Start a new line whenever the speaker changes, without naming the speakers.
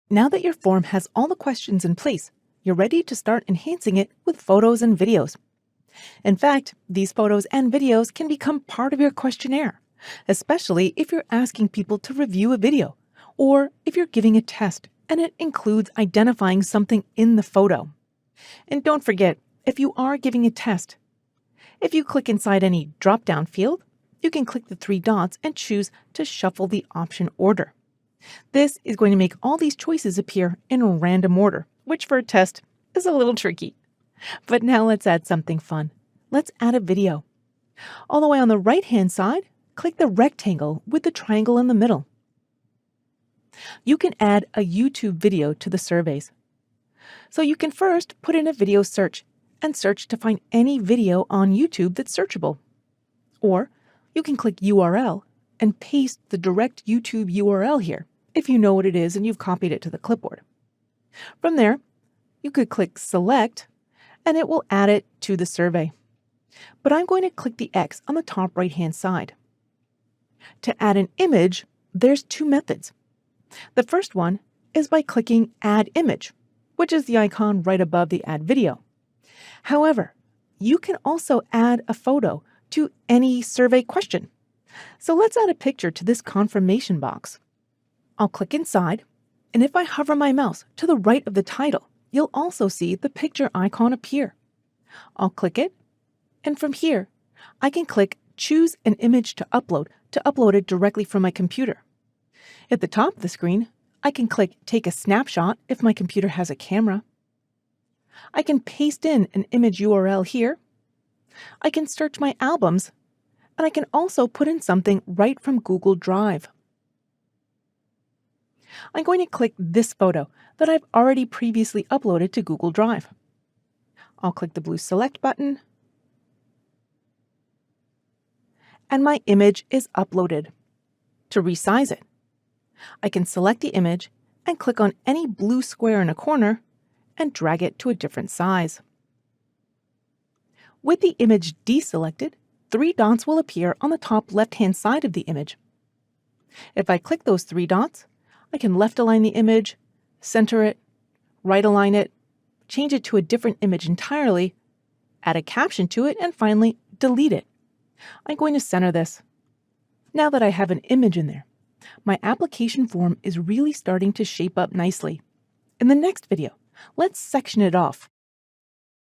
Now that your form has all the questions in place, you're ready to start enhancing it with photos and videos. In fact, these photos and videos can become part of your questionnaire, especially if you're asking people to review a video, or if you're giving a test and it includes identifying something in the photo. And don't forget, if you are giving a test, if you click inside any drop-down field, you can click the three dots and choose to shuffle the option order. This is going to make all these choices appear in random order, which for a test is a little tricky. But now let's add something fun. Let's add a video. All the way on the right-hand side, click the rectangle with the triangle in the middle. You can add a YouTube video to the surveys. So you can first put in a video search and search to find any video on YouTube that's searchable. Or you can click URL and paste the direct YouTube URL here, if you know what it is and you've copied it to the clipboard. From there, you could click Select, and it will add it to the survey. But I'm going to click the X on the top right-hand side. To add an image, there's two methods. The first one is by clicking Add Image, which is the icon right above the Add Video. However, you can also add a photo to any survey question. So let's add a picture to this confirmation box. I'll click inside, and if I hover my mouse to the right of the title, you'll also see the picture icon appear. I'll click it, and from here, I can click Choose an image to upload it directly from my computer. At the top of the screen, I can click Take a snapshot if my computer has a camera. I can paste in an image URL here. I can search my albums, and I can also put in something right from Google Drive. I'm going to click this photo that I've already previously uploaded to Google Drive. I'll click the blue Select button, and my image is uploaded. To resize it, I can select the image and click on any blue square in a corner and drag it to a different size. With the image deselected, three dots will appear on the top left-hand side of the image. If I click those three dots, I can left align the image, center it, right align it, change it to a different image entirely, add a caption to it, and finally delete it. I'm going to center this. Now that I have an image in there, my application form is really starting to shape up nicely. In the next video, let's section it off.